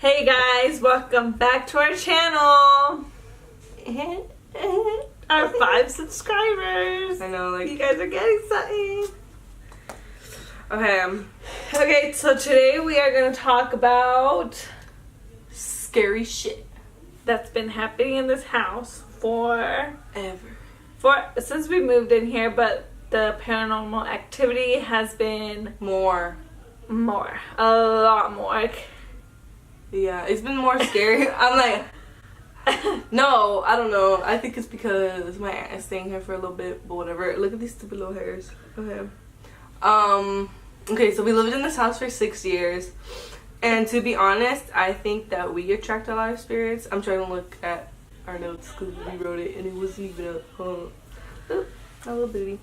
Hey guys, welcome back to our channel. Our 5 subscribers. I know, like, you guys are getting something. okay. Okay, so today we are going to talk about Scary shit. that's been happening in this house since we moved in here, but the paranormal activity has been More. a lot more. Yeah, it's been more scary. I'm like, no, I don't know. I think it's because my aunt is staying here for a little bit, but whatever. Look at these stupid little hairs. Okay. Okay, so we lived in this house for 6 years. And to be honest, I think that we attract a lot of spirits. I'm trying to look at our notes because we wrote it and it wasn't even up. Hold on. A little bitty.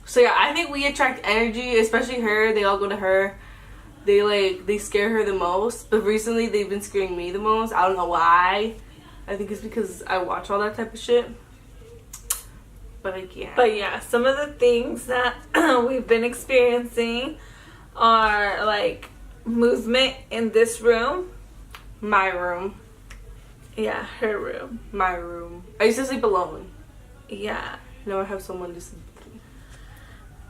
So yeah, I think we attract energy, especially her. They all go to her. They scare her the most. But recently they've been scaring me the most. I don't know why. I think it's because I watch all that type of shit. But I can't. But yeah, some of the things that we've been experiencing are like movement in this room. My room. Yeah, her room. My room. I used to sleep alone. Yeah. Now I have someone to sleep with me.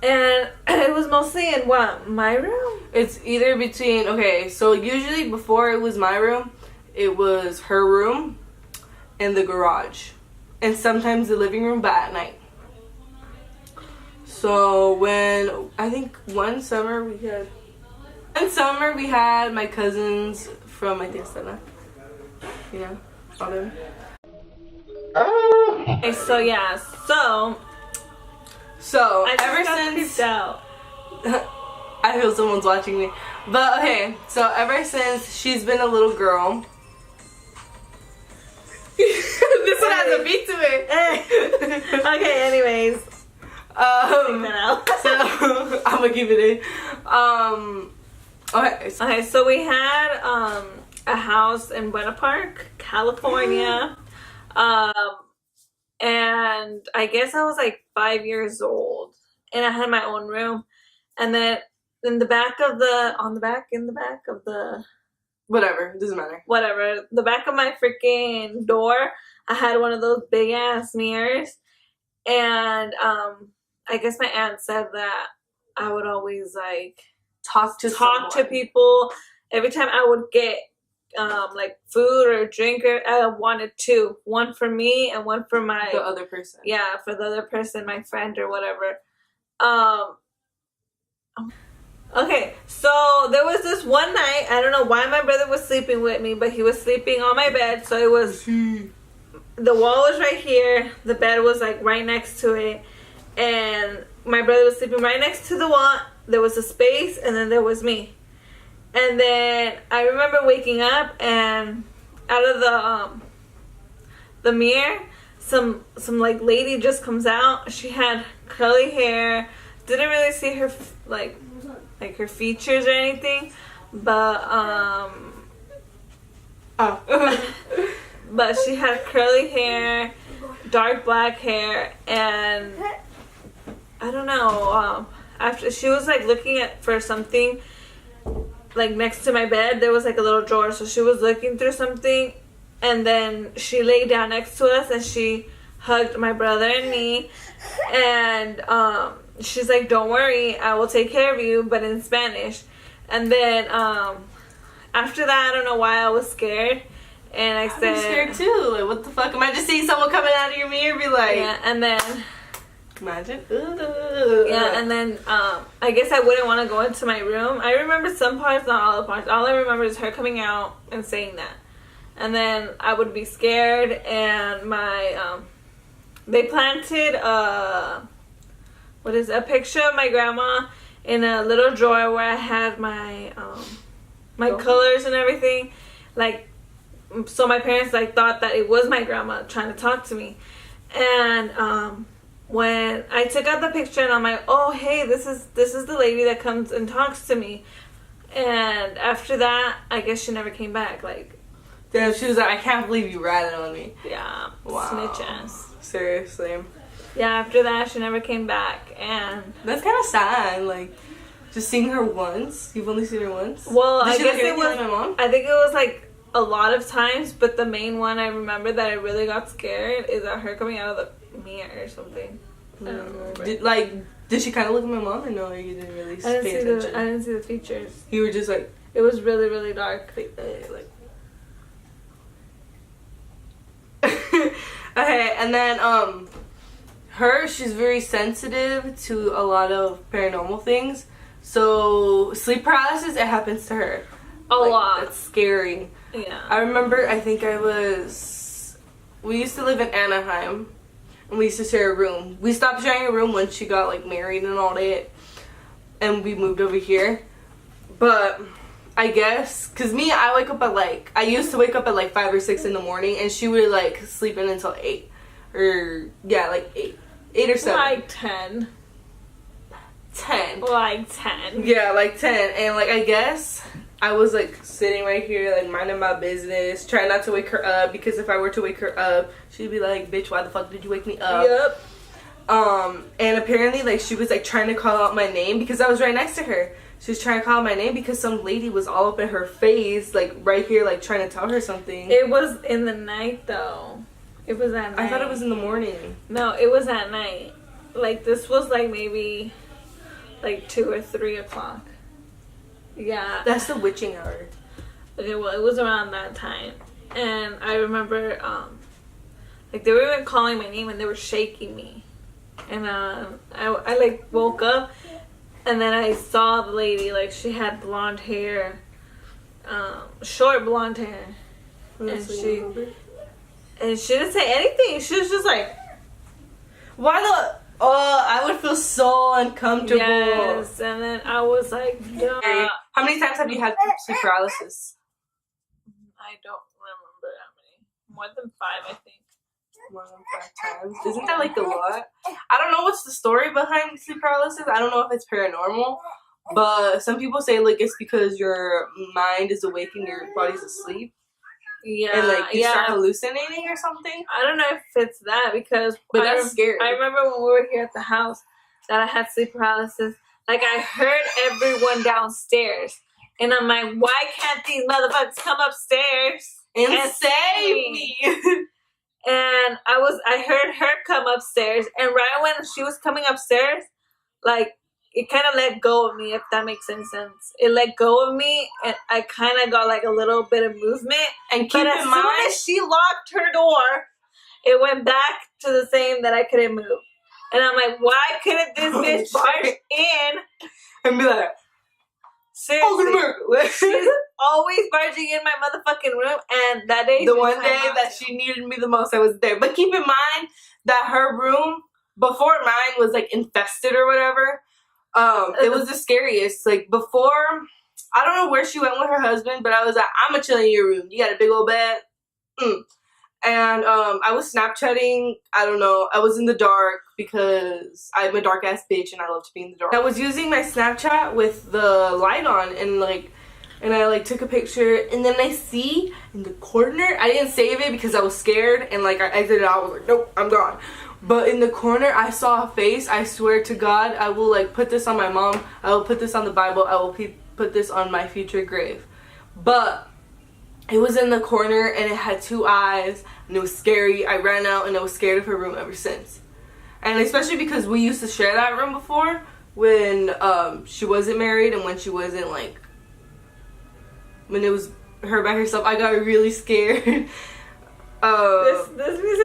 And it was mostly in what? My room? It's either between, okay, so usually before it was my room, it was her room and the garage. And sometimes the living room, but at night. So when, I think one summer we had my cousins from, I think, Stella. You know, all them. Okay, so yeah, So I ever just got since creeped out. I feel someone's watching me. But okay, so ever since she's been a little girl. This one has a beat to it. Okay, anyways. Take that out. So I'm gonna keep it in. Okay, so we had a house in Buena Park, California. And I guess I was like 5 years old, and I had my own room. And then in the back of the Whatever, it doesn't matter. whatever, the back of my freaking door, I had one of those big ass mirrors. And I guess my aunt said that I would always like talk to people. Every time I would get like food or drink, I wanted 2, one for me and one for The other person. Yeah, for the other person, my friend or whatever. Okay, so there was this one night, I don't know why my brother was sleeping with me, but he was sleeping on my bed. So it was, the wall was right here, the bed was like right next to it, and my brother was sleeping right next to the wall. There was a space, and then there was me. And then I remember waking up, and out of the mirror, some like lady just comes out. She had curly hair. Didn't really see her like her features or anything, but but she had curly hair, dark black hair, and I don't know. After she was like looking for something. Like next to my bed, there was like a little drawer, so she was looking through something, and then she laid down next to us and she hugged my brother and me, and she's like, "Don't worry, I will take care of you," but in Spanish. And then after that, I don't know why I was scared, and I said, I'm scared too. Like, what the fuck? Am I just seeing someone coming out of your mirror? Be like, yeah, and then. Imagine. Yeah, and then I guess I wouldn't want to go into my room. I remember some parts, not all the parts. All I remember is her coming out and saying that. And then I would be scared, and my they planted a picture of my grandma in a little drawer where I had my my colors and everything. Like, so my parents like thought that it was my grandma trying to talk to me. And when I took out the picture, and I'm like, oh hey, this is the lady that comes and talks to me. And after that, I guess she never came back. Like, damn, she was like, I can't believe you ratted on me. Yeah, wow. Snitch ass. Seriously. Yeah, after that, she never came back, and that's kind of sad. Like, Just seeing her once? You've only seen her once? Well, Did I she guess look it anything was. like my mom? I think it was like a lot of times, but the main one I remember that I really got scared is at her coming out of the mirror or something. I don't remember. Did she kind of look at my mom or no? Or you didn't really pay attention? I didn't see the features. You were just like. It was really, really dark. Like. Okay, and then she's very sensitive to a lot of paranormal things. So sleep paralysis, it happens to her a lot. That's scary. Yeah. I remember. We used to live in Anaheim, and we used to share a room. We stopped sharing a room when she got like married and all that, and we moved over here. But I guess, cause I wake up at I used to wake up at 5 or 6 in the morning, and she would sleep in until 8, or 8 or 7. Like 10. 10. Like 10. Yeah, 10. And I guess I was sitting right here minding my business, trying not to wake her up, because if I were to wake her up, she'd be like, bitch, why the fuck did you wake me up? Yep. And apparently she was trying to call out my name because I was right next to her. She was trying to call out my name because some lady was all up in her face, right here, trying to tell her something. It was in the night though. It was at night. I thought it was in the morning. No, it was at night. This was maybe 2 or 3 o'clock. Yeah. That's the witching hour. Okay, well, it was around that time. And I remember, they were even calling my name and they were shaking me. And, I woke up and then I saw the lady, she had blonde hair, short blonde hair. And she didn't say anything. She was just why the... Oh, I would feel so uncomfortable. Yes, and then I was like, duh. How many times have you had sleep paralysis? I don't remember how many. More than 5, I think. More than 5 times? Isn't that a lot? I don't know what's the story behind sleep paralysis. I don't know if it's paranormal, but some people say it's because your mind is awake and your body's asleep. Yeah, and you start hallucinating or something. I don't know if it's that because that's scary. I remember when we were here at the house that I had sleep paralysis. I heard everyone downstairs, and I'm like, why can't these motherfuckers come upstairs and save me? And I heard her come upstairs, and right when she was coming upstairs, it kind of let go of me, if that makes any sense. It let go of me, and I kind of got a little bit of movement. And keep in mind, as soon as she locked her door, it went back to the same that I couldn't move. And I'm like, why couldn't this bitch barge in and be like, seriously, she's always barging in my motherfucking room, and that day, the one day that she needed me the most, I was there. But keep in mind that her room, before mine was infested or whatever, it was the scariest. Before, I don't know where she went with her husband, but I was like, I'm gonna chill in your room. You got a big old bed. And I was Snapchatting. I don't know. I was in the dark because I'm a dark ass bitch and I love to be in the dark. I was using my Snapchat with the light on, and I took a picture, and then I see in the corner, I didn't save it because I was scared, and I exited out. I was like, nope, I'm gone. But in the corner, I saw a face. I swear to God, I will put this on my mom. I will put this on the Bible. I will put this on my future grave. But it was in the corner, and it had 2 eyes, and it was scary. I ran out, and I was scared of her room ever since. And especially because we used to share that room before when she wasn't married, and when she wasn't when it was her by herself, I got really scared. This music.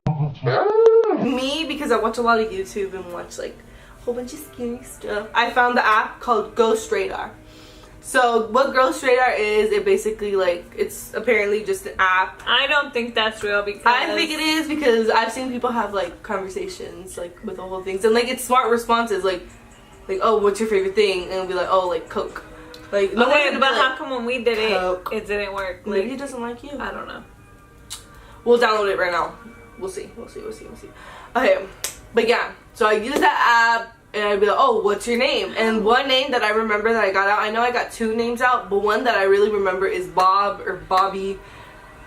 Me, because I watch a lot of YouTube and watch a whole bunch of scary stuff, I found the app called Ghost Radar. So what Ghost Radar is, it basically it's apparently just an app. I don't think that's real because I think it is, because I've seen people have conversations with the whole things, and it's smart responses oh, what's your favorite thing, and it'll be oh, Coke. No, okay, but how come when we did Coke. it didn't work? Maybe he doesn't like you. I don't know. We'll download it right now. We'll see. Okay, but yeah, so I use that app, and I'd be like, oh, what's your name? And one name that I remember that I got out, I know I got 2 names out, but one that I really remember is Bob or Bobby,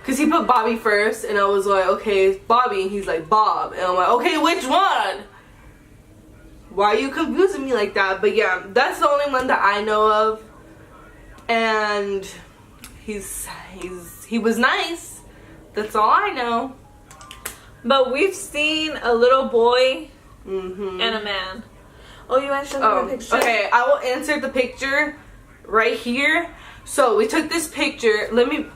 because he put Bobby first, and I was like, okay, it's Bobby, and he's like, Bob, and I'm like, okay, which one? why are you confusing me like that? But yeah, that's the only one that I know of. And he was nice. That's all I know. But we've seen a little boy and a man. Oh, you want to show me the picture? Okay, I will insert the picture right here. So we took this picture. Let me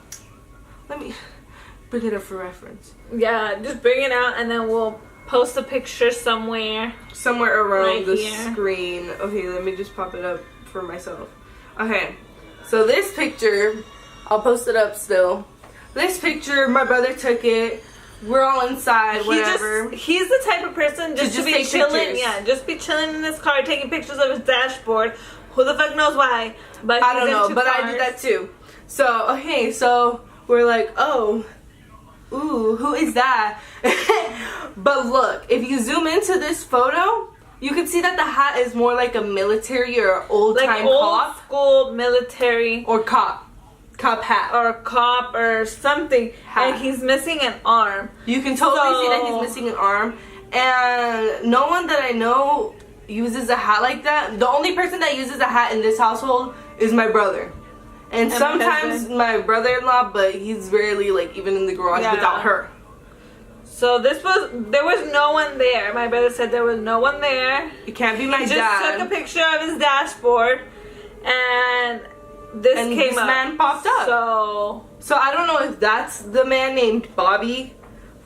bring it up for reference. Yeah, just bring it out and then we'll post a picture somewhere around right the here. screen. Okay, let me just pop it up for myself. Okay, so this picture, I'll post it up still. This picture, my brother took it. We're all inside, whatever. He's the type of person just to be chilling. Pictures. Yeah, just be chilling in his car, taking pictures of his dashboard. Who the fuck knows why? But I don't know, but I did that too. So, okay, so we're like, oh, ooh, who is that? But look, if you zoom into this photo, you can see that the hat is more like a military or old-time like old cop. school military. Or cop hat. Or cop or something. Hat. And he's missing an arm. You can totally see that he's missing an arm. And no one that I know uses a hat like that. The only person that uses a hat in this household is my brother. And sometimes my brother-in-law, but he's rarely like even in the garage without her. So there was no one there. My brother said there was no one there. It can't be my dad. He just took a picture of his dashboard and this man popped up. So I don't know if that's the man named Bobby,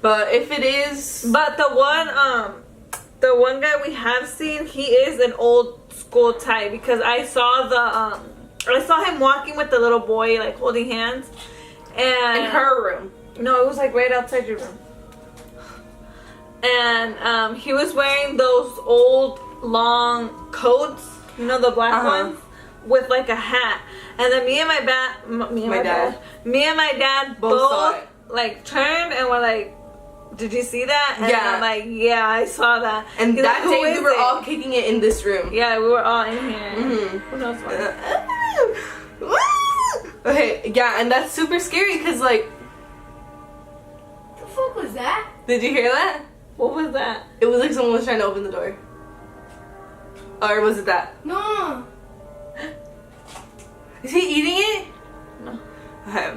but if it is, but the one guy we have seen, he is an old school type because I saw him walking with the little boy, like holding hands, and in her room. No, it was like right outside your room. And he was wearing those old long coats, you know, the black ones, with like a hat. And then me and my dad both like turned and were like, "Did you see that?" And I'm like, "Yeah, I saw that." And He's that like, day we were all kicking it in this room. Yeah, we were all in here. Who knows why? Okay, yeah, and that's super scary because like, What the fuck was that? Did you hear that? What was that? It was like someone was trying to open the door. Or was it that? No. Is he eating it? No. Okay.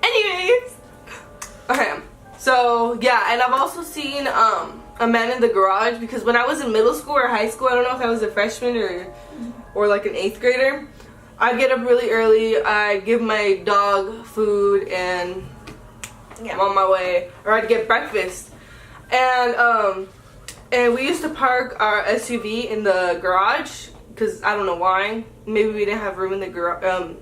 Anyways. Okay. So yeah, and I've also seen a man in the garage because when I was in middle school or high school, I don't know if I was a freshman or like an 8th grader, I'd get up really early, I'd give my dog food and I'm on my way, or I'd get breakfast. And we used to park our SUV in the garage because I don't know why. Maybe we didn't have room in the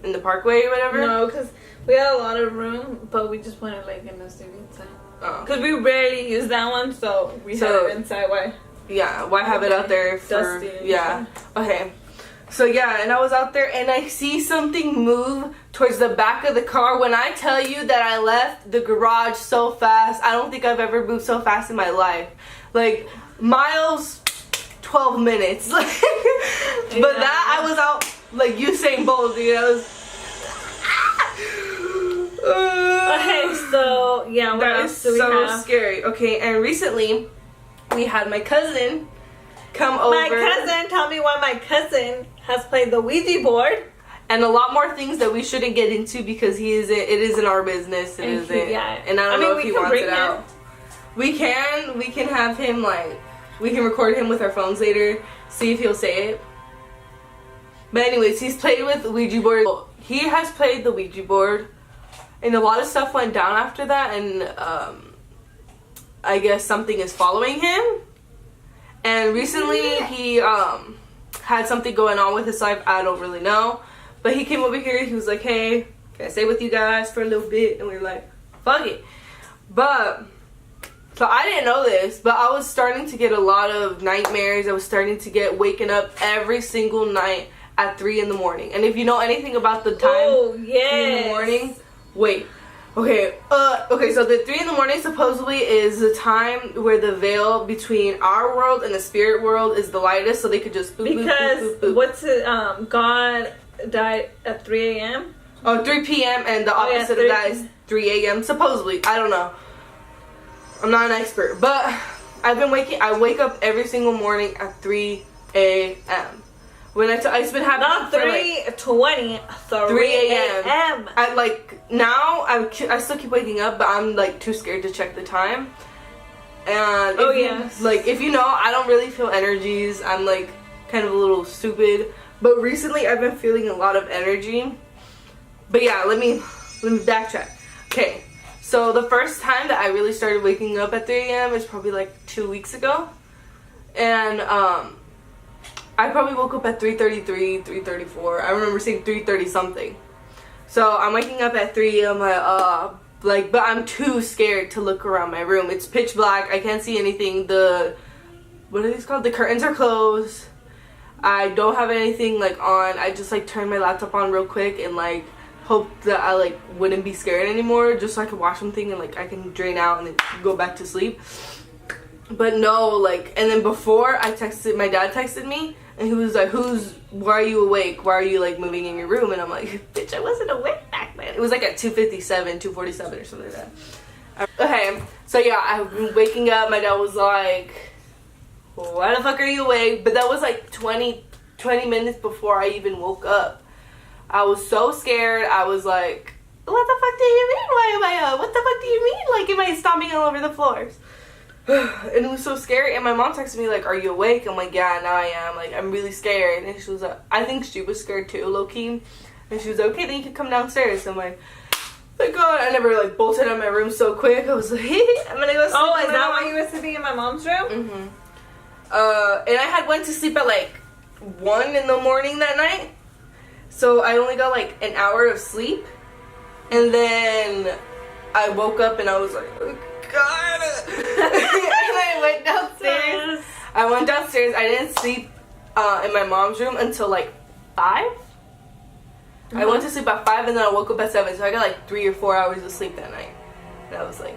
in the parkway or whatever. No, because we had a lot of room, but we just wanted like an SUV inside. Because we rarely use that one, so we had it inside. Why? Yeah, why have it out there for dusty? Yeah. Okay. So yeah, and I was out there and I see something move towards the back of the car. When I tell you that I left the garage so fast, I don't think I've ever moved so fast in my life. Like miles, 12 minutes. But that I was out like Usain Bolt, dude. I was. Okay, so yeah, what that else is do we so have? scary. Okay, and recently we had my cousin come over. My cousin, tell me why my cousin has played the Ouija board. And a lot more things that we shouldn't get into because it isn't our business. And I don't know if he wants it out. We can have him we can record him with our phones later, see if he'll say it. But anyways, he's played with the Ouija board. He has played the Ouija board, and a lot of stuff went down after that, and I guess something is following him. And recently he had something going on with his life. I don't really know. But he came over here. He was like, hey, can I stay with you guys for a little bit? And we were like, fuck it. But, so I didn't know this, but I was starting to get a lot of nightmares. I was starting to get waking up every single night at 3 in the morning. And if you know anything about the time, 3 in the morning, wait. Okay, so the 3 in the morning supposedly is the time where the veil between our world and the spirit world is the lightest, so they could just boop, because boop, boop, boop. What's it? God died at 3 a.m. Oh, 3 p.m. and the opposite of that is 3 a.m. supposedly. I don't know. I'm not an expert, but I wake up every single morning at 3 a.m. When it's been happening. Not 3:20, 3 a.m. I like now. I still keep waking up, but I'm like too scared to check the time. And if you know, I don't really feel energies. I'm like kind of a little stupid. But recently, I've been feeling a lot of energy. But yeah, let me backtrack. Okay, so the first time that I really started waking up at 3 a.m. is probably like 2 weeks ago, and I probably woke up at 3:33, 3:34. I remember saying 3:30 something. So I'm waking up at 3. I'm like, but I'm too scared to look around my room. It's pitch black. I can't see anything. What are these called? The curtains are closed. I don't have anything like on. I just like turned my laptop on real quick and like hope that I like wouldn't be scared anymore, just so I could watch something and like I can drain out and then go back to sleep. But no, like, and then before my dad texted me and he was like, why are you awake? Why are you like moving in your room? And I'm like, bitch, I wasn't awake back then. It was like at 2:57, 2:47 or something like that. Okay, so yeah, I've been waking up. My dad was like, why the fuck are you awake? But that was like 20 minutes before I even woke up. I was so scared. I was like, what the fuck do you mean? Why am I up? What the fuck do you mean? Like, am I stomping all over the floors? And it was so scary. And my mom texted me like, are you awake? I'm like, yeah, now I am. Like, I'm really scared. And she was like, I think she was scared too, low-key. And she was like, okay, then you can come downstairs. So I'm like, my God, I never like bolted out of my room so quick. I was like, I'm gonna go sleep. Oh, is that why you were sleeping in my mom's room? Mm-hmm. And I went to sleep at like 1 in the morning that night. So I only got like an hour of sleep. And then I woke up and I was like, oh God. And I went downstairs. I didn't sleep in my mom's room until like 5. I went to sleep at 5 and then I woke up at 7. So I got like 3 or 4 hours of sleep that night. And I was like,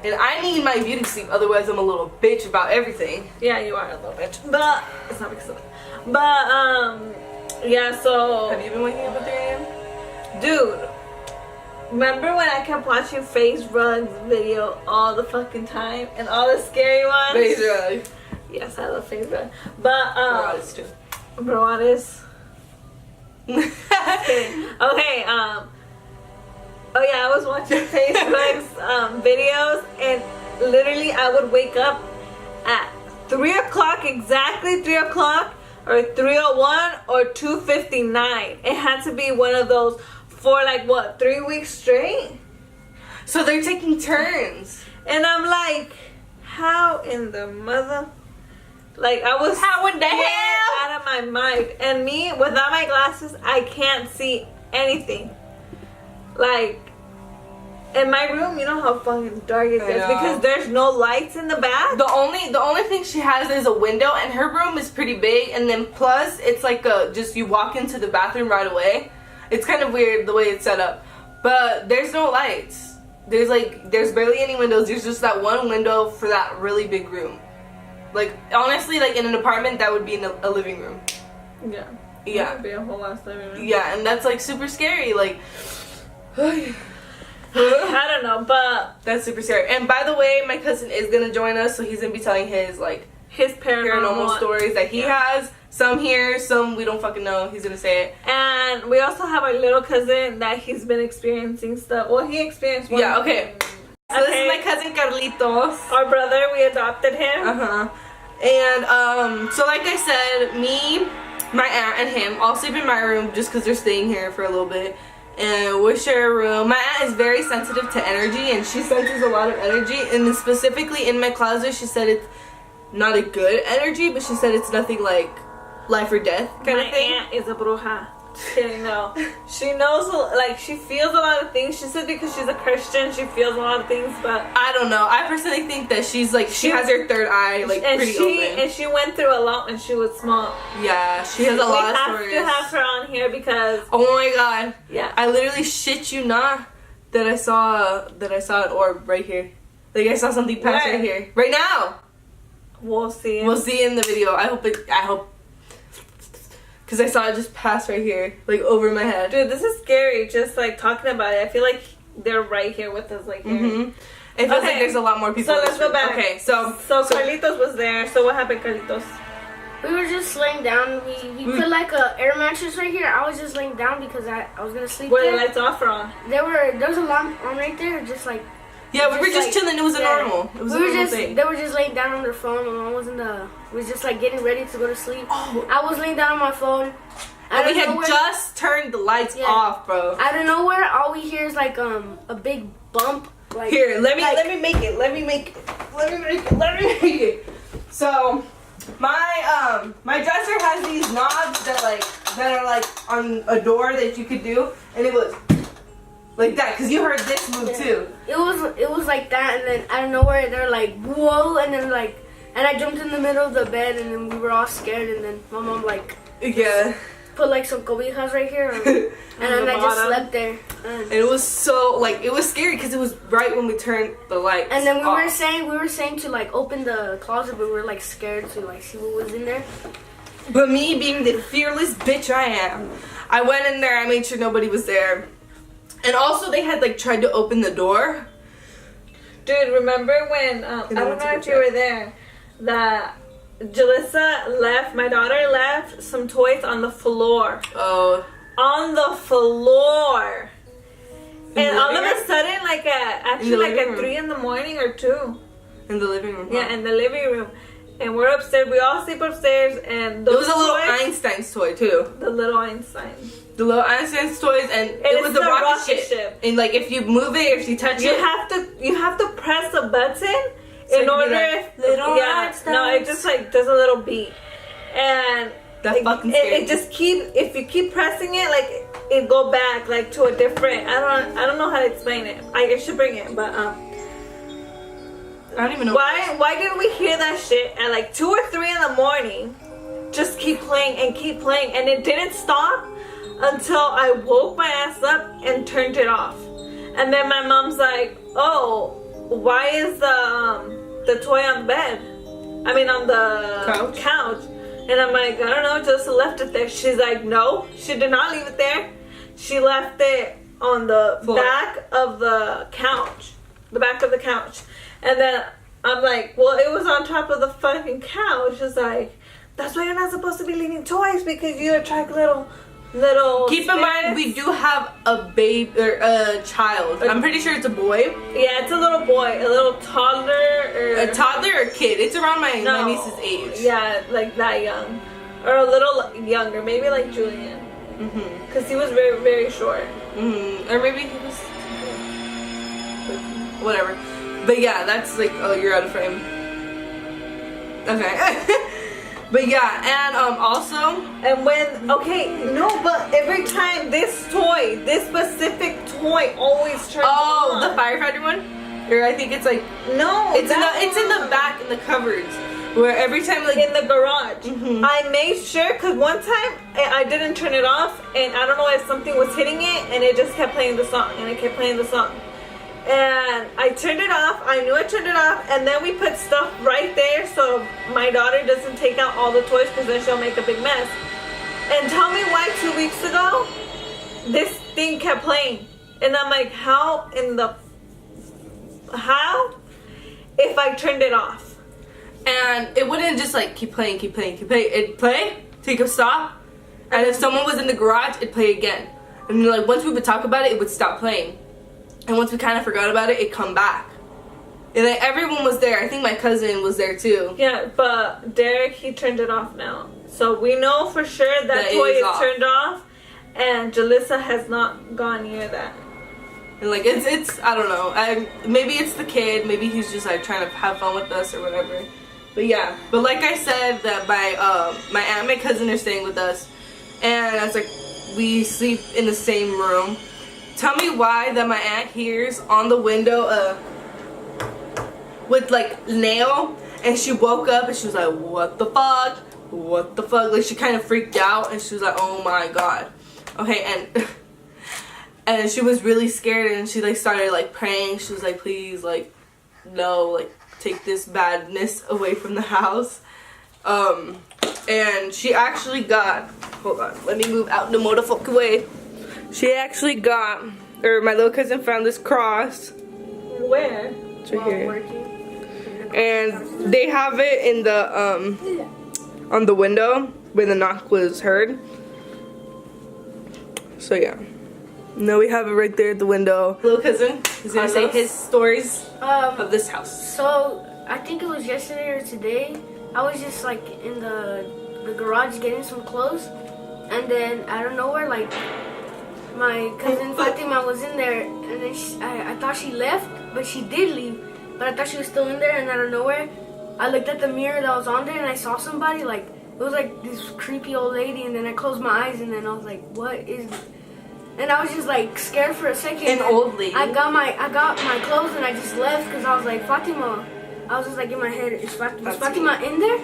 and I need my beauty sleep, otherwise I'm a little bitch about everything. Yeah, you are a little bitch. But it's not because of it. But yeah, so have you been waking up at 3 a.m.? Dude, remember when I kept watching Face Rug's video all the fucking time and all the scary ones? Face Rug. Yes, I love Face Rug. But Broadis too. Broadis. Okay, oh yeah, I was watching Face Rug's videos, and literally I would wake up at 3 o'clock, exactly 3 o'clock, or 3:01 or 2:59. It had to be one of those for like what, 3 weeks straight. So they're taking turns, and I'm like, how in the mother? Like I was how in the hell out of my mind, and me without my glasses, I can't see anything. Like, in my room, you know how fucking dark it is because there's no lights in the bath. The only thing she has is a window, and her room is pretty big, and then plus it's like just you walk into the bathroom right away. It's kind of weird the way it's set up, but there's no lights. There's barely any windows. There's just that one window for that really big room. Like, honestly, like in an apartment, that would be in a living room. Yeah. Yeah. That would be a whole ass living room. Yeah, and that's like super scary. Like, I don't know, but that's super scary. And by the way, my cousin is gonna join us, so he's gonna be telling his paranormal stories that he has. Some here, some we don't fucking know. He's gonna say it. And we also have our little cousin that he's been experiencing stuff. Well, he experienced one. Yeah, okay. So this is my cousin Carlitos. Our brother, we adopted him. And so like I said, me, my aunt, and him all sleep in my room just because they're staying here for a little bit. And we share a room. My aunt is very sensitive to energy, and she senses a lot of energy. And specifically in my closet, she said it's not a good energy, but she said it's nothing like life or death kind of thing. My aunt is a bruja. No, she knows, like, she feels a lot of things. She said because she's a Christian, she feels a lot of things, but I don't know. I personally think that she's like, she has her third eye like pretty open. And she went through a lot when she was small. Yeah, she has a lot of stories. We have to have her on here because, oh my God, yeah, I literally shit you not that I saw an orb right here. Like, I saw something pass right here right now. We'll see. We'll see in the video. I hope. Because I saw it just pass right here, like over my head. Dude, this is scary, just like talking about it. I feel like they're right here with us, like here. It feels like there's a lot more people. So let's go back. Okay, so Carlitos was there. So what happened, Carlitos? We were just laying down. We put like a air mattress right here. I was just laying down because I was gonna sleep Were there. the lights off or on? There was a lamp on right there, just like. yeah, we were just like, chilling. It was a normal. It was a normal thing. They were just laying down on their phone. My mom was just like getting ready to go to sleep. Oh. I was laying down on my phone. And we had just turned the lights off, bro. Out of nowhere, all we hear is like a big bump. Like, here, let me make it. So my dresser has these knobs that are like on a door that you could do, and it was like that because you heard this move too. It was like that, and then out of nowhere they're like whoa, and then like, and I jumped in the middle of the bed, and then we were all scared, and then my mom like put like some cobijas right here, and then I just slept there. And it was so like it was scary because it was right when we turned the lights. And then we were saying to like open the closet, but we were like scared to like see what was in there. But me being the fearless bitch I am, I went in there. I made sure nobody was there. And also they had like tried to open the door. Dude, remember when I don't know if you were there, that Jalissa left, my daughter left some toys on the floor. Oh. On the floor. And all of a sudden, like at 3 in the morning or 2. In the living room. Yeah, in the living room. And we're upstairs. We all sleep upstairs. And those it was a little toys, Einstein's toy too. The little Einstein. The little Einstein's toys, and it was the rocket ship. And like if you move it, if you touch it, you have to press a button in order. Like, no, it just like does a little beat, and that fucking scary. It just if you keep pressing it, like it go back like to a different. I don't know how to explain it. I should bring it, but I don't even know. Why did we hear that shit at like 2 or 3 in the morning? Just keep playing, and it didn't stop until I woke my ass up and turned it off. And then my mom's like, "Oh, why is the toy on the bed? I mean on the couch." And I'm like, "I don't know, just left it there." She's like, "No, she did not leave it there. She left it on the back of the couch. The back of the couch." And then I'm like, "Well, it was on top of the fucking couch." She's like, "That's why you're not supposed to be leaving toys, because you attract little Keep in mind, we do have a baby or a child. I'm pretty sure it's a boy. Yeah, it's a little boy, a little toddler, or a toddler or kid. It's around my niece's age. Yeah, like that young, or a little younger, maybe like Julian. Because he was very, very short. Or maybe he was whatever. But yeah, that's like, oh, you're out of frame. Okay. But yeah, and also, and but every time this specific toy always turns on. The firefighter one, or I think it's like it's in the back in the cupboards, where every time like in the garage, I made sure, because one time I didn't turn it off, and I don't know if something was hitting it, and it just kept playing the song, and it kept playing the song. And I turned it off. I knew I turned it off. And then we put stuff right there so my daughter doesn't take out all the toys, because then she'll make a big mess. And tell me why 2 weeks ago this thing kept playing. And I'm like, how if I turned it off? And it wouldn't just like keep playing. It'd play, take a stop, and if someone was in the garage, it'd play again. And like once we would talk about it, it would stop playing. And once we kind of forgot about it, it'd come back. And then everyone was there. I think my cousin was there too. Yeah, but Derek, he turned it off now. So we know for sure that toy is turned off. And Jalissa has not gone near that. And like it's I don't know. Maybe it's the kid. Maybe he's just like trying to have fun with us or whatever. But yeah. But like I said, that my aunt and my cousin are staying with us, and I was like, we sleep in the same room. Tell me why that my aunt hears on the window with like nail, and she woke up and she was like, what the fuck, like she kind of freaked out, and she was like, oh my god. Okay, and she was really scared, and she like started like praying. She was like, please, like, no, like take this badness away from the house. And she actually got, hold on, let me move out the motherfucking way. She actually got, or my little cousin found this cross. Where? It's right while here. working. And they have it in the on the window where the knock was heard. So yeah. Now we have it right there at the window. Little cousin is gonna say his stories of this house. So I think it was yesterday or today. I was just like in the garage getting some clothes, and then out of nowhere, like my cousin Fatima was in there, and then I thought she left, but she did leave. But I thought she was still in there, and out of nowhere, I looked at the mirror that was on there, and I saw somebody. Like it was like this creepy old lady, and then I closed my eyes, and then I was like, "What is?" And I was just like scared for a second. An old lady. I got my clothes, and I just left because I was like, Fatima. I was just like in my head, is Fatima in there?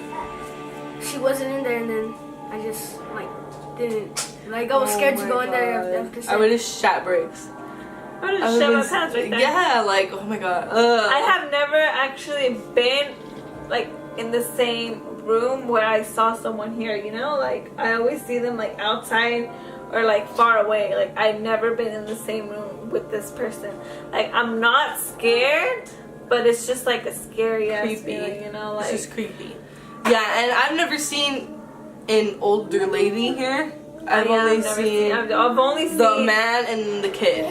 She wasn't in there, and then I just like didn't. Like I was scared to go in there after. I would have shat bricks. I would have shut my pants right there. Yeah, like oh my god. I have never actually been like in the same room where I saw someone here. You know, like I always see them like outside or like far away. Like I've never been in the same room with this person. Like I'm not scared, but it's just like a scary ass feeling, you know, like it's just creepy. Yeah, and I've never seen an older lady here. I've only seen the man and the kid.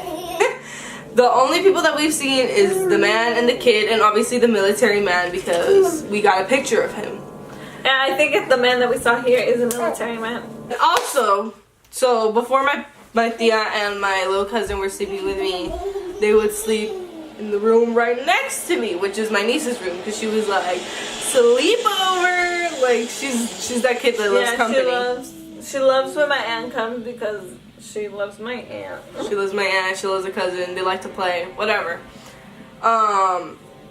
The only people that we've seen is the man and the kid, and obviously the military man because we got a picture of him. And I think if the man that we saw here is a military man. Also, so before my tia and my little cousin were sleeping with me, they would sleep in the room right next to me, which is my niece's room, because she was like, sleepover. Like she's that kid that loves company. She loves when my aunt comes because she loves my aunt. She loves my aunt, she loves her cousin, they like to play, whatever.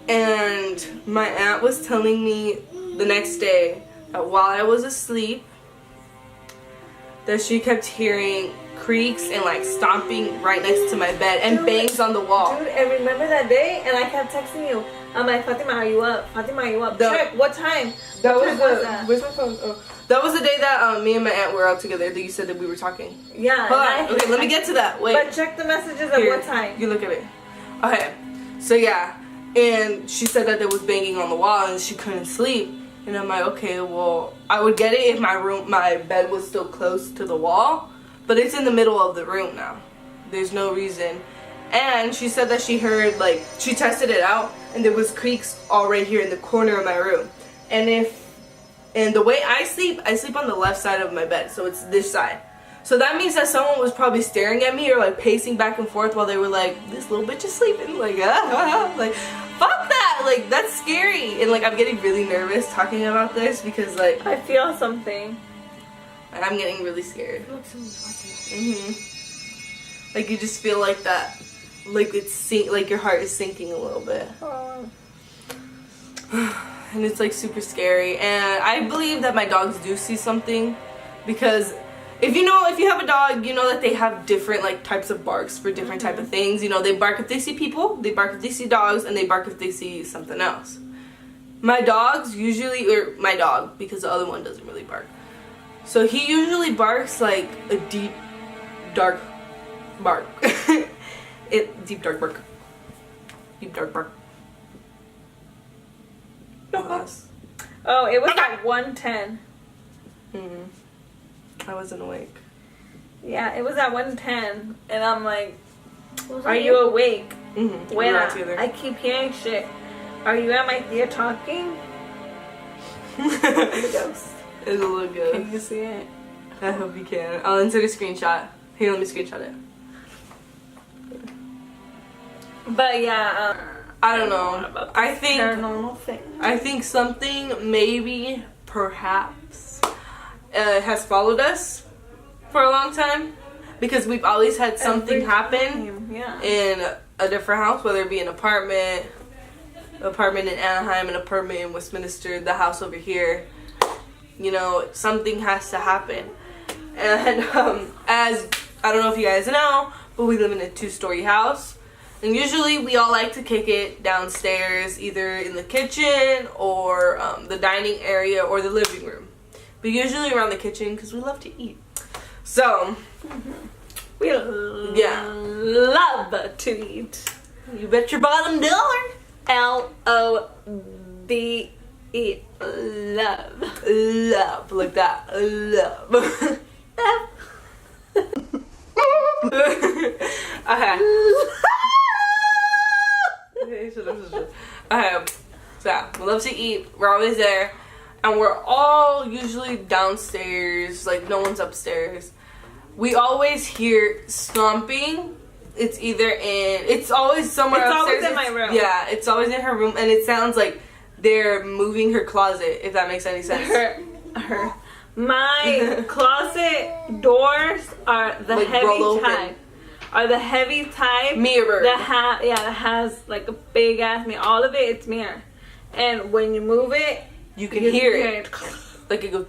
And my aunt was telling me the next day that while I was asleep, that she kept hearing creaks and like stomping right next to my bed and bangs on the wall. Dude, and remember that day? And I kept texting you. I'm like, Fatima, are you up? Fatima, are you up? Check, what time? That what was time was that? Where's my phone? Oh. That was the day that me and my aunt were out together that you said that we were talking. Yeah. Hold on. Okay, let me get to that. Wait. But check the messages at what time. You look at it. Okay. So yeah. And she said that there was banging on the wall and she couldn't sleep. And I'm like, okay, well, I would get it if my bed was still close to the wall. But it's in the middle of the room now. There's no reason. And she said that she heard, like, she tested it out and there was creaks all right here in the corner of my room. And the way I sleep on the left side of my bed, so it's this side. So that means that someone was probably staring at me or like pacing back and forth while they were like, this little bitch is sleeping, like, like, fuck that, like, that's scary. And like, I'm getting really nervous talking about this because like, I feel something. I'm getting really scared. Like you just feel like that, like like your heart is sinking a little bit. And it's like super scary, and I believe that my dogs do see something, because if you have a dog, you know that they have different like types of barks for different type of things. You know, they bark if they see people, they bark if they see dogs, and they bark if they see something else. My dogs usually, or my dog, because the other one doesn't really bark, so he usually barks like a deep dark bark. Deep dark bark. Deep dark bark. Oh, it was at 1:10. I wasn't awake. Yeah, it was at 1:10, and I'm like, are you awake? When I keep hearing shit. Are you at my theater talking? It's a ghost. It's a little ghost. Can you see it? I hope you can. I'll insert a screenshot. Here, let me screenshot it. But yeah, I don't know. I think paranormal thing. I think something maybe perhaps has followed us for a long time, because we've always had something happen in a different house, whether it be an apartment in Anaheim, an apartment in Westminster, the house over here. You know, something has to happen. And as I don't know if you guys know, but we live in a 2-story house. And usually we all like to kick it downstairs, either in the kitchen or the dining area or the living room. But usually around the kitchen because we love to eat. So, we love to eat. You bet your bottom dollar. L-O-V-E. Love. Love. Like that. Love. Okay. Okay, shut up. Okay. So, yeah, we love to eat. We're always there. And we're all usually downstairs. Like, no one's upstairs. We always hear stomping. It's either it's always somewhere upstairs. It's always in my room. Yeah, it's always in her room. And it sounds like they're moving her closet, if that makes any sense. My closet doors are the like heavy type. Are the heavy type mirror that has like a big ass mirror. All of it's mirror. And when you move it, you can hear it. Like it goes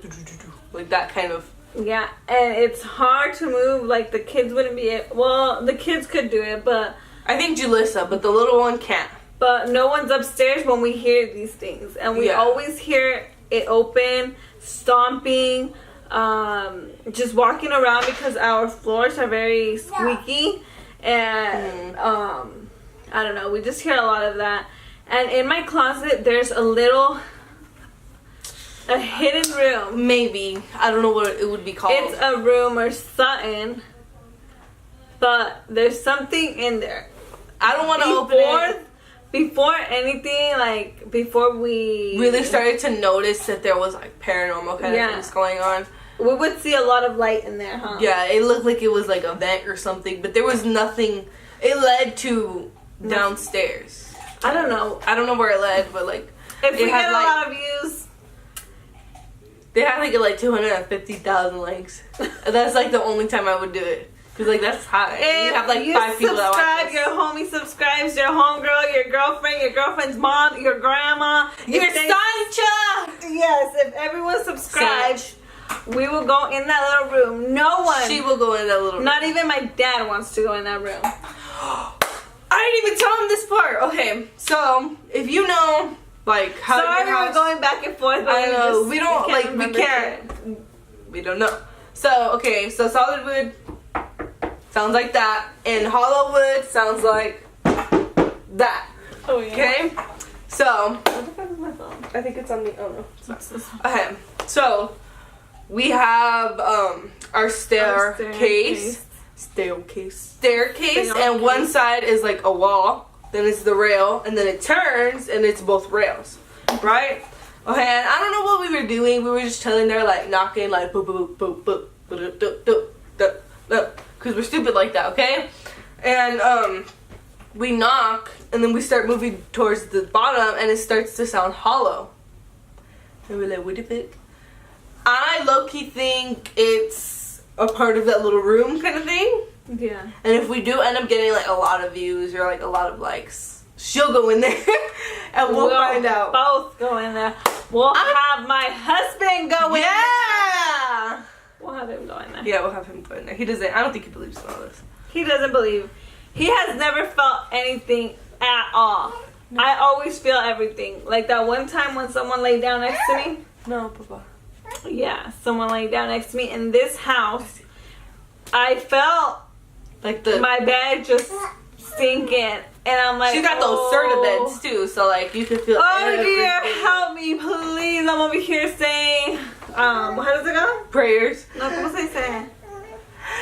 like that kind of. Yeah, and it's hard to move. Like the kids wouldn't be the kids could do it, but I think Julissa, but the little one can't. But no one's upstairs when we hear these things, and we always hear it open, stomping, just walking around because our floors are very squeaky, and I don't know. We just hear a lot of that. And in my closet, there's a hidden room. Maybe. I don't know what it would be called. It's a room or something, but there's something in there. I don't want to open it. Before anything, like, before we really started to notice that there was, like, paranormal kind of things going on. We would see a lot of light in there, huh? Yeah, it looked like it was, like, a vent or something, but there was nothing. It led to downstairs. I don't know. I don't know where it led, but, like, if we get a lot of views. They had, like 250,000 likes. That's, like, the only time I would do it. Because, like, that's high. If you have, like, 5 people that watch this. Your homie subscribes, your homegirl, your girlfriend, your girlfriend's mom, your grandma. Your Sancha! Yes, if everyone subscribes, we will go in that little room. No one. She will go in that little room. Not even my dad wants to go in that room. I didn't even tell him this part. Okay, so, if you know, like, how Sorry your house... we're going back and forth. I know. We don't, we can't. We don't know. So, okay, so solid wood... sounds like that, and hollow wood sounds like that. Oh yeah. Okay, so what the fuck is my phone? I think it's on me. Oh no, it's not. Okay, so we have our staircase, and one side is like a wall. Then it's the rail, and then it turns, and it's both rails, right? Okay, and I don't know what we were doing. We were just chilling there, like knocking, like boop boop boop boop boop boop boop boop boop. Because we're stupid like that, okay? And we knock, and then we start moving towards the bottom, and it starts to sound hollow. And we're like, what the fuck? I low-key think it's a part of that little room kind of thing. Yeah. And if we do end up getting like a lot of views or like a lot of likes, she'll go in there, and we'll find out. Both go in there. We'll have my husband go in there. Yeah! We'll have him go in there. Yeah, we'll have him go in there. He doesn't, I don't think he believes in all this. He doesn't believe. He has never felt anything at all. No. I always feel everything. Like that one time when someone laid down next to me. No, Papa. Yeah, someone laid down next to me in this house. I felt like my bed just sinking. And I'm like, she got those Serta beds too, so like you could feel everything. Dear, help me, please. I'm over here saying, how does it go? Prayers. No, ¿cómo se dice?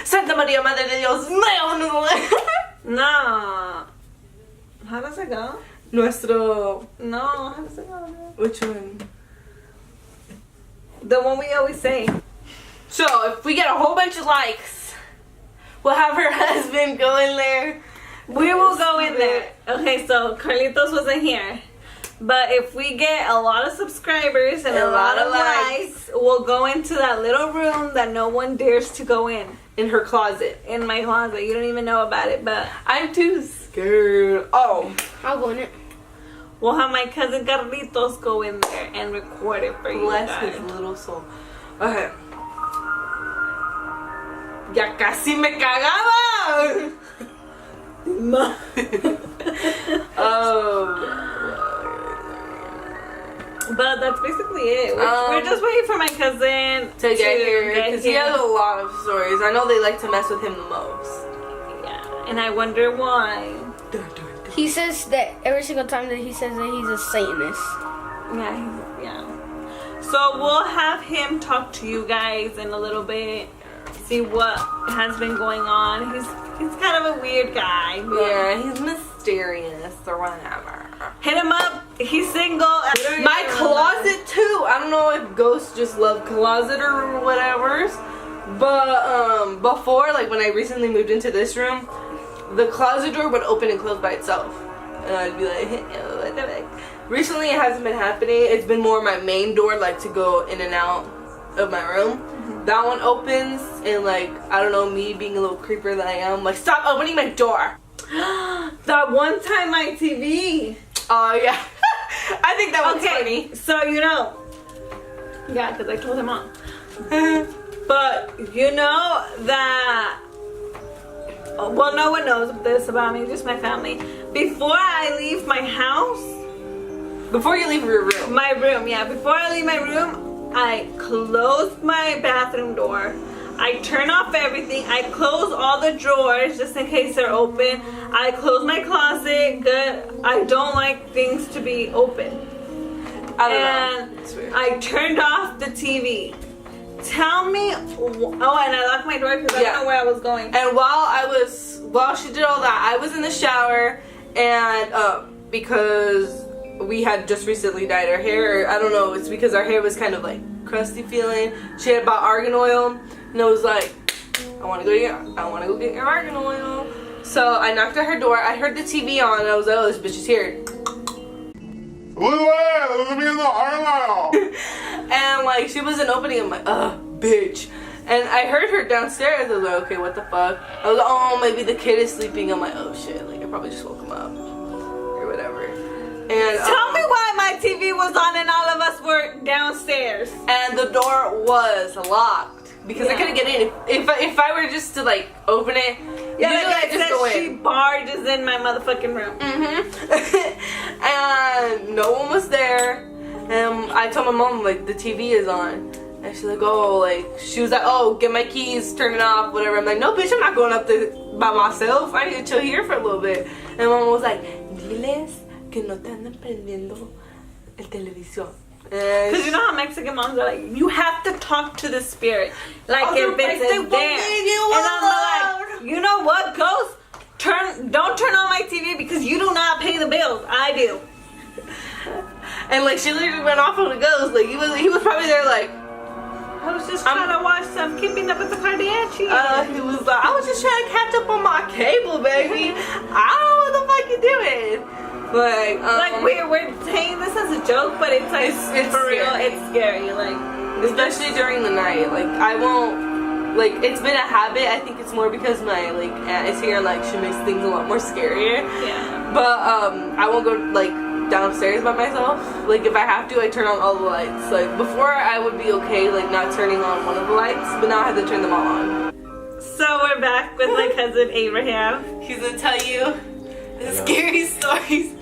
Santa Maria, Madre de Dios. No. How does it go? Nuestro. No, how does it go? Which one? The one we always say. So, if we get a whole bunch of likes, we'll have her husband go in there. We will go in there. Okay, so Carlitos wasn't here. But if we get a lot of subscribers and a lot of likes, we'll go into that little room that no one dares to go in. In her closet. In my closet. You don't even know about it, but I'm too scared. Oh. I'll go in it. We'll have my cousin Carlitos go in there and record it for you guys. Bless his little soul. Okay. Ya casi me cagaba. Oh. But that's basically it. We're just waiting for my cousin to get here because he has a lot of stories. I know they like to mess with him the most. Yeah, and I wonder why. He says that every single time that he says that he's a Satanist. Yeah. So we'll have him talk to you guys in a little bit. See what has been going on. He's kind of a weird guy. Yeah, he's mysterious or whatever. Hit him up. He's single. My closet too. I don't know if ghosts just love closet or whatever. But before, like when I recently moved into this room, the closet door would open and close by itself. And I'd be like, what the heck? Recently it hasn't been happening. It's been more my main door, like to go in and out of my room. Mm-hmm. That one opens and like, I don't know, me being a little creeper that I am, like, stop opening my door. That one time my TV. Oh yeah. I think that was funny. So yeah, because I told him off. But you know that, well, no one knows this about me, just my family. Before I leave my house, before you leave your room, my room, yeah. Before I leave my room, I close my bathroom door. I turn off everything. I close all the drawers just in case they're open. I close my closet. Good. I don't like things to be open. I don't know. It's weird. I turned off the TV. Tell me. Oh, and I locked my door because I don't know where I was going. And while she did all that, I was in the shower, and because we had just recently dyed our hair. I don't know. It's because our hair was kind of like crusty feeling. She had bought argan oil, and I was like, I want to go get your argan oil. So I knocked at her door. I heard the TV on, and I was like, oh, this bitch is here. And like she wasn't opening. I'm like, bitch. And I heard her downstairs. I was like, okay, what the fuck? I was like, oh, maybe the kid is sleeping. I'm like, oh shit, like I probably just woke him up or whatever. And tell me why my TV was on and all of us were downstairs. And the door was locked because I couldn't get in. If I were just to like open it, like I just go in. She barges in my motherfucking room. And no one was there. And I told my mom like the TV is on. And she's like, oh, like, she was like, oh, get my keys, turn it off, whatever. I'm like, no, bitch, I'm not going up there by myself. I need to chill here for a little bit. And mom was like, diles que no te andan prendiendo el televisor. Because you know how Mexican moms are like, you have to talk to the spirit. Like, if it's in there. And I'm like, you know what, ghost? Don't turn on my TV because you do not pay the bills. I do. And, like, she literally went off on the ghost. Like, he was probably there, like, I was just trying to watch some Keeping Up with the Kardashians. He was like, I was just trying to catch up on my cable, baby. I don't know what the fuck you doing. Like we're saying this as a joke, but it's like it's for real. It's scary, like especially during the night. Like I won't. Like it's been a habit. I think it's more because my like aunt is here. Like she makes things a lot more scarier. Yeah. But I won't go like downstairs by myself. Like if I have to, I turn on all the lights. Like before I would be okay like not turning on one of the lights, but now I have to turn them all on. So we're back with my cousin Abraham. He's gonna tell you the scary stories.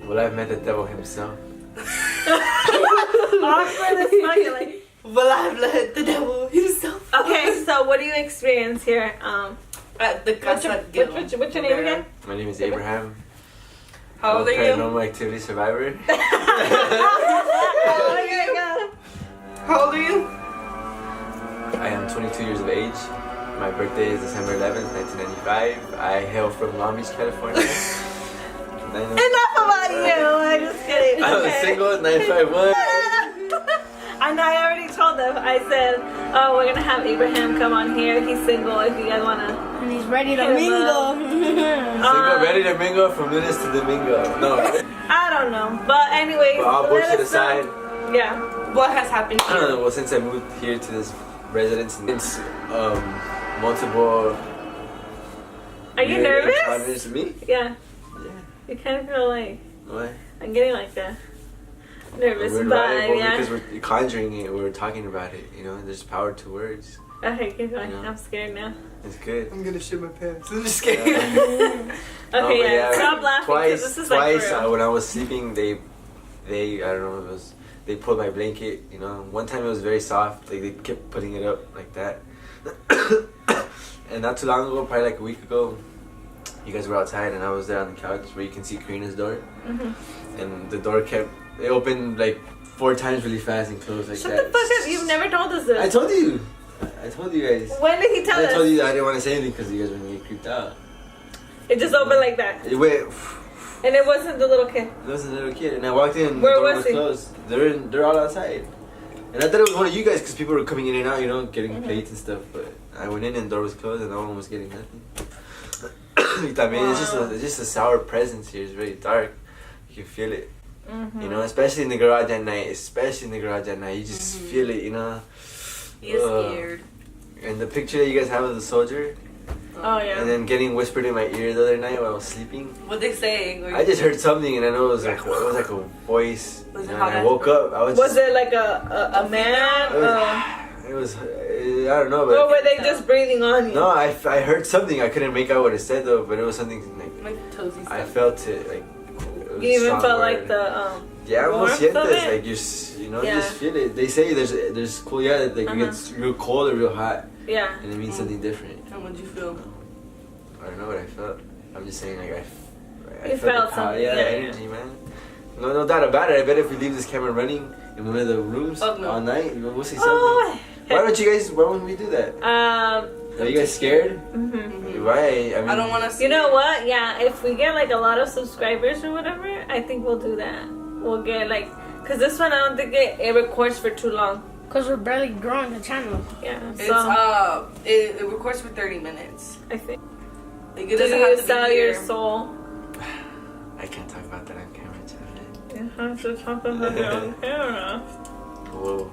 Well, I've met the devil himself. Awkward as fuck, like. Well, I've met the devil himself. Okay, so what do you experience here? At the Casa what's your name again? My name is Abraham. How old are you? Paranormal activity survivor. Oh my god. How old are you? I am 22 years of age. My birthday is December 11th, 1995. I hail from Long Beach, California. Enough about you. I'm just kidding. I was single, 951. And I already told them. I said, oh, we're going to have Abraham come on here. He's single if you guys want to. And he's ready to mingle. Single, ready to mingle from Lunes to Domingo. No. I don't know. But anyways. Well, all bullshit aside. Yeah. What has happened? I don't know. Well, since I moved here to this residence, it's multiple. Are you nervous? Encounters. Me? Yeah. You kind of feel like. What? I'm getting like that. Nervous vibe, vibe, yeah. Because we're conjuring it, we're talking about it, you know, there's power to words. Okay, keep going. You know? I'm scared now. It's good. I'm gonna shit my pants. I'm just kidding. Okay, yeah, stop laughing. This is twice like when I was sleeping, they, I don't know, it was, they pulled my blanket, you know. One time it was very soft, like they kept putting it up like that. And not too long ago, probably like a week ago, you guys were outside and I was there on the couch where you can see Karina's door. Mm-hmm. And the door it opened like 4 times really fast and closed like Shut that. the fuck up! You've never told us this. I told you. I told you guys. When did he tell us? I told you that I didn't want to say anything because you guys were gonna get creeped out. It just opened like that. It went. And it wasn't the little kid. It was a little kid, and I walked in. Where the door was he? closed. They're all outside, and I thought it was one of you guys because people were coming in and out, you know, getting plates and stuff. But I went in and the door was closed, and no one was getting nothing. I mean, it's just a sour presence here. It's very dark. You can feel it. You know, especially in the garage at night. You just feel it. You know. He is scared. And the picture that you guys have of the soldier. Oh yeah. And then getting whispered in my ear the other night while I was sleeping. What they say? I just heard something and I know it was like a voice. Was it and hot I as woke up. Was it like a man? It was I don't know. But or were they just breathing on you? No, I heard something. I couldn't make out what it said though, but it was something like toasty stuff. I felt it like. You even felt like the Yeah, almost warmth of sientes, it? like you know, just feel it. They say there's cool, like it gets real cold or real hot, yeah. and it means something different. And what'd you feel? I don't know what I felt. I'm just saying, like I You felt the something, yeah, yeah, energy, man. No doubt about it. I bet if we leave this camera running in one of the rooms all night, we'll see something. Oh. Why won't we do that? Are you guys scared? Mm-hmm. Why? I mean, I don't want to see. You know what? Yeah, if we get like a lot of subscribers or whatever, I think we'll do that. We'll get like, cause this one I don't think it records for too long. Cause we're barely growing the channel. Yeah. It's So it records for 30 minutes. I think. Like, Do it doesn't you have to sell be your here. soul? I can't talk about that on camera, Chad. You have to talk about your own camera. Whoa.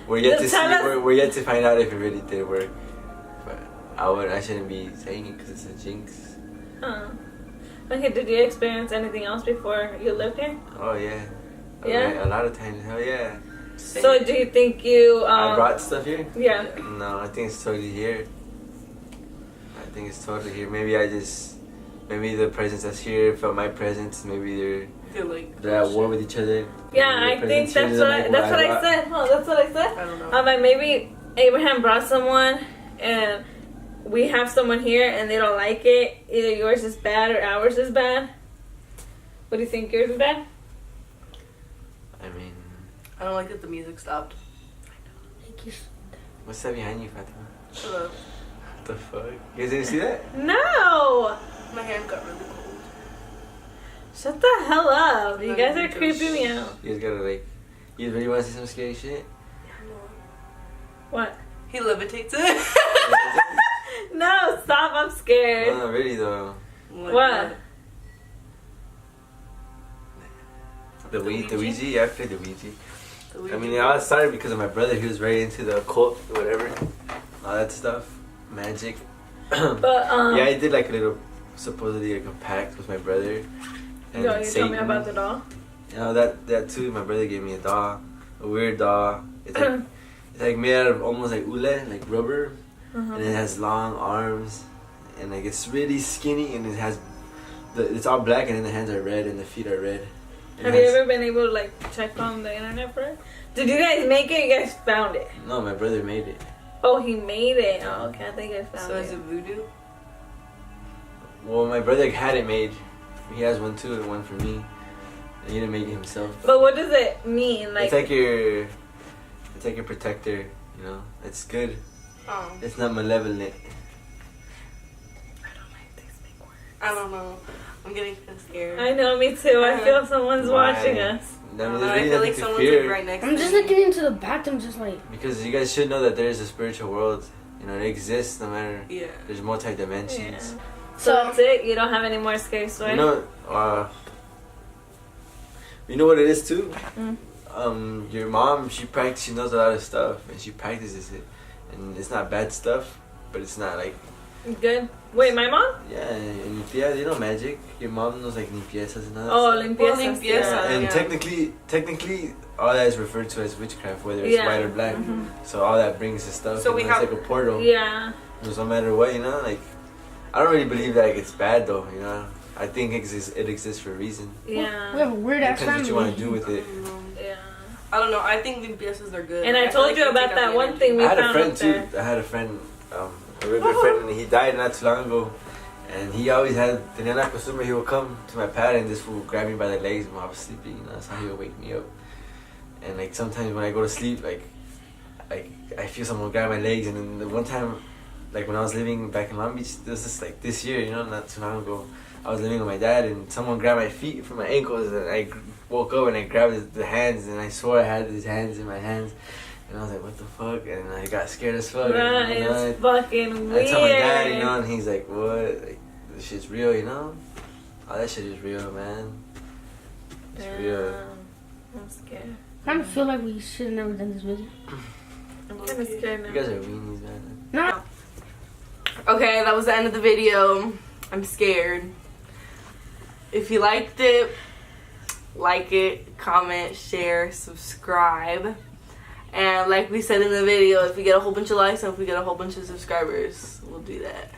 We're yet to see. We're yet to find out if it really did work. But I shouldn't be saying it because it's a jinx. Huh. Okay. Did you experience anything else before you lived here? Oh yeah. Yeah? A lot of times. Hell yeah. So do you think you? I brought stuff here. Yeah. No, I think it's totally here. Maybe the presence that's here felt my presence. Maybe they're at war with each other. Yeah, Maybe I think presence that's here what isn't like I said. Oh, that's what I said. I don't know. I'm like, maybe Abraham brought someone and we have someone here and they don't like it. Either yours is bad or ours is bad. What do you think? Yours is bad? I mean, I don't like that the music stopped. Thank you. what's that behind you, Fatima? Shut up. What the fuck? You guys didn't see that? No! My hand got really cold. Shut the hell up. You No, guys are you just- creeping me out. You guys gotta like. You guys really want to see some scary shit? What? He levitates it. No, stop. I'm scared. No, really though. What? The Ouija? Yeah, I played the Ouija. The Ouija I mean, it all started because of my brother. He was very into the occult, whatever, all that stuff, magic. But Yeah, I did like a little, supposedly like a pact with my brother. And Yo, you Satan. told me about the doll? You know, that too. My brother gave me a doll, a weird doll. It's like made out of almost like ule, like rubber, and it has long arms, and like it's really skinny, and it has it's all black, and then the hands are red and the feet are red. Have you ever been able to like check on the internet for it? Did you guys make it? You guys found it? No, my brother made it. Oh, he made it. Oh, okay. I think I found So it. is it voodoo? Well, my brother had it made. He has one too, and one for me. And he didn't make it himself. But what does it mean? Like, it's like your protector. You know, it's good. Oh. It's not malevolent. I don't know. I'm getting scared. I know, me too. I feel someone's Why? watching us. I mean, I there's really feel like nothing to someone's fear. like right next I'm to just me. looking into the bathroom, just like. Because you guys should know that there is a spiritual world. You know, it exists no matter. Yeah. There's multi dimensions. Yeah. So that's it? You don't have any more scary stories? You know what it is too? Mm. Your mom, she knows a lot of stuff, and she practices it. And it's not bad stuff, but it's not like... Good. Wait, my mom? Yeah, and you know magic. Your mom knows like limpiezas and all that Oh, stuff. limpiezas. limpieza. Yeah. And Yeah. technically, all that is referred to as witchcraft, whether it's Yeah. white or black. So all that brings the stuff. So you we know, have- it's like a portal. Yeah. So no matter what, you know, like I don't really believe that like, it's bad though. You know, I think it exists for a reason. Yeah. We have a weird It ass depends what you want family. to do with it. Yeah. I don't know. I think limpiezas are good. And I feel told like you they about take out that the one energy. thing we I had a found friend up too. there. I had a friend, a really good friend, and he died not too long ago. And he always had, tenía la costumbre, he would come to my pad and this fool would grab me by the legs when I was sleeping, you know, that's how he would wake me up. And like sometimes when I go to sleep, like I feel someone grab my legs, and then the one time, like when I was living back in Long Beach, this is like this year, you know, not too long ago, I was living with my dad and someone grabbed my feet from my ankles, and I woke up and I grabbed the hands, and I swore I had his hands in my hands. And I was like, what the fuck? And I got scared as fuck. That and, you know, is fucking weird. I told my dad, you know, and he's like, what? Like, this shit's real, you know? All that shit is real, man. It's real. I'm scared. I kind of feel like we should have never done this video. I'm kind of scared now. You guys are weenies, man. No. Okay, that was the end of the video. I'm scared. If you liked it, like it, comment, share, subscribe. And like we said in the video, if we get a whole bunch of likes and if we get a whole bunch of subscribers, we'll do that.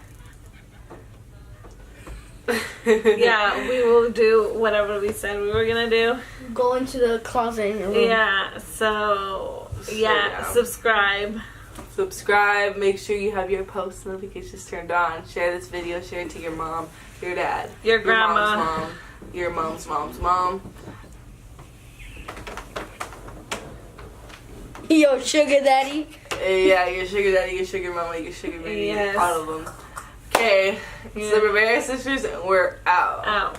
Yeah, we will do whatever we said we were gonna do. Go into the closet in your room. Yeah, so yeah, subscribe. Subscribe, make sure you have your post notifications turned on. Share this video, share it to your mom, your dad, Your grandma. mom's mom, your mom's mom. Yo, sugar daddy. Yeah, your sugar daddy, your sugar mama, your sugar baby, Yes. all of them. Okay, it's the Rivera sisters, and we're out. Out.